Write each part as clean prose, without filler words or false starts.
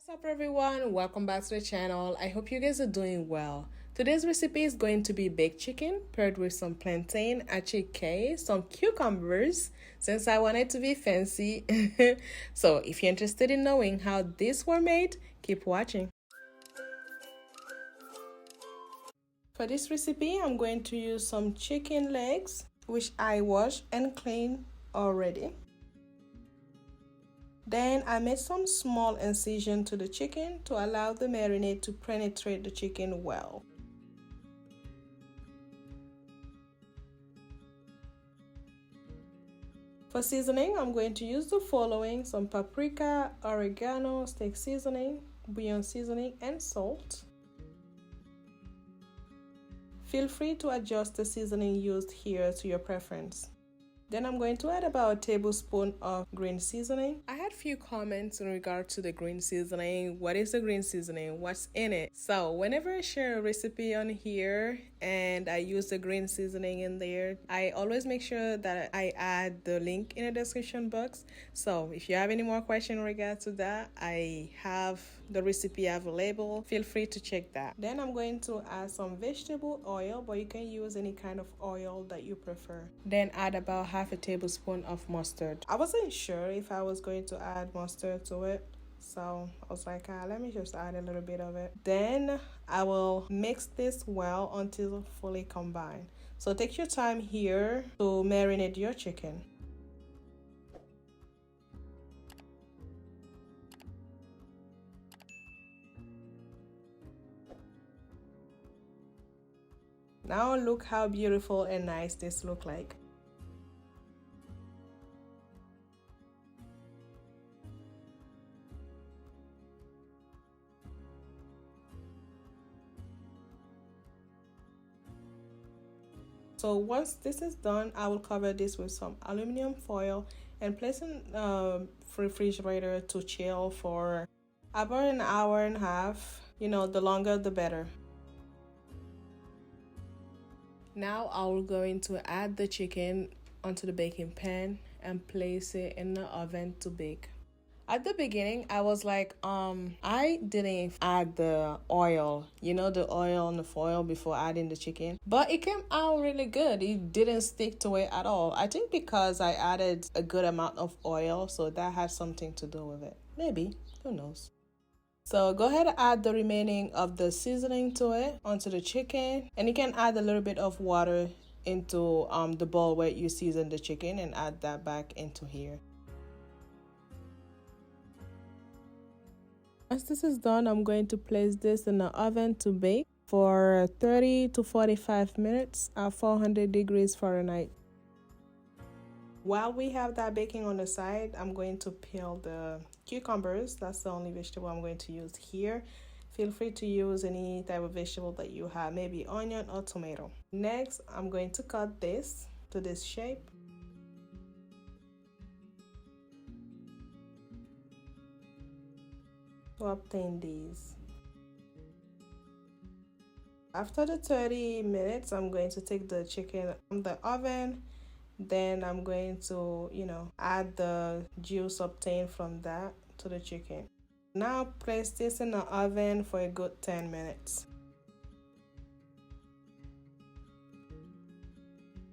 What's up everyone, welcome back to the channel. I hope you guys are doing well. Today's recipe is going to be baked chicken paired with some plantain, attiéké, some cucumbers since I want it to be fancy. So if you're interested in knowing how these were made, keep watching. For this recipe, I'm going to use some chicken legs, which I washed and cleaned already. Then I made some small incision to the chicken to allow the marinade to penetrate the chicken well. For seasoning, I'm going to use the following: some paprika, oregano, steak seasoning, bouillon seasoning, and salt. Feel free to adjust the seasoning used here to your preference. Then I'm going to add about a tablespoon of green seasoning. I had few comments in regard to the green seasoning. What is the green seasoning? What's in it? So whenever I share a recipe on here and I use the green seasoning in there, I always make sure that I add the link in the description box. So if you have any more questions in regard to that, I have the recipe available. Feel free to check that. Then I'm going to add some vegetable oil, but you can use any kind of oil that you prefer. Then add about half a tablespoon of mustard. I wasn't sure if I was going to add mustard to it, so I was like, let me just add a little bit of it. Then I will mix this well until fully combined. So take your time here to marinate your chicken. Now look how beautiful and nice this looks like. So once this is done, I will cover this with some aluminum foil and place in refrigerator to chill for about an hour and a half. You know, the longer the better. Now I'm going to add the chicken onto the baking pan and place it in the oven to bake. At the beginning, I was like, I didn't add the oil, you know, the oil and the foil before adding the chicken. But it came out really good. It didn't stick to it at all. I think because I added a good amount of oil, so that had something to do with it. Maybe, who knows. So go ahead and add the remaining of the seasoning to it onto the chicken. And you can add a little bit of water into the bowl where you season the chicken and add that back into here. Once this is done, I'm going to place this in the oven to bake for 30 to 45 minutes at 400 degrees Fahrenheit. While we have that baking on the side, I'm going to peel the cucumbers. That's the only vegetable I'm going to use here. Feel free to use any type of vegetable that you have, maybe onion or tomato. Next, I'm going to cut this to this shape. To obtain these. After the 30 minutes, I'm going to take the chicken from the oven. Then I'm going to, add the juice obtained from that to the chicken. Now place this in the oven for a good 10 minutes.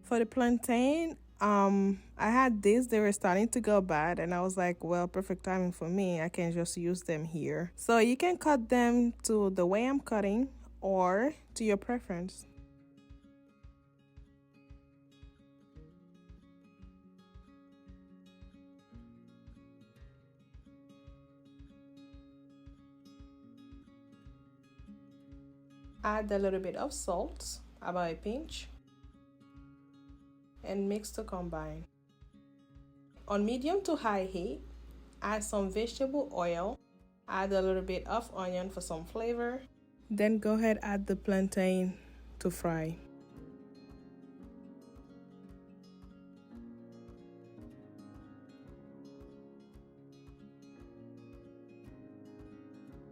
For the plantain, I had these, they were starting to go bad, and I was like, well, perfect timing for me. I can just use them here. So you can cut them to the way I'm cutting or to your preference. Add a little bit of salt, about a pinch, and mix to combine. On medium to high heat, add some vegetable oil, add a little bit of onion for some flavor, then go ahead add the plantain to fry.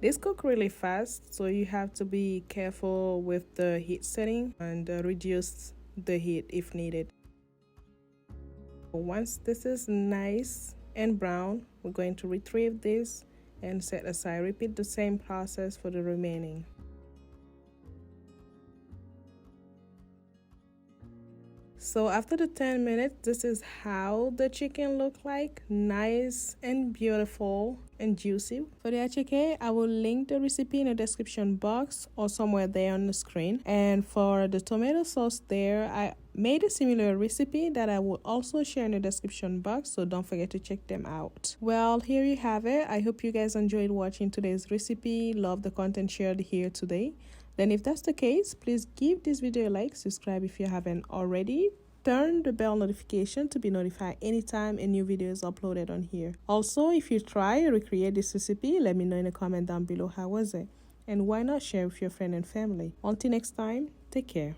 This cook really fast, so you have to be careful with the heat setting and reduce the heat if needed. Once this is nice and brown, we're going to retrieve this and set aside. Repeat the same process for the remaining. So after the 10 minutes, this is how the chicken look like. Nice and beautiful and juicy. For the attiéké, I will link the recipe in the description box or somewhere there on the screen. And for the tomato sauce there, I made a similar recipe that I will also share in the description box, so don't forget to check them out. Well, here you have it. I hope you guys enjoyed watching today's recipe. Love the content shared here today. Then if that's the case, please give this video a like, subscribe if you haven't already, turn the bell notification to be notified anytime a new video is uploaded on here. Also, if you try or recreate this recipe, let me know in a comment down below how was it, and why not share with your friend and family. Until next time, take care.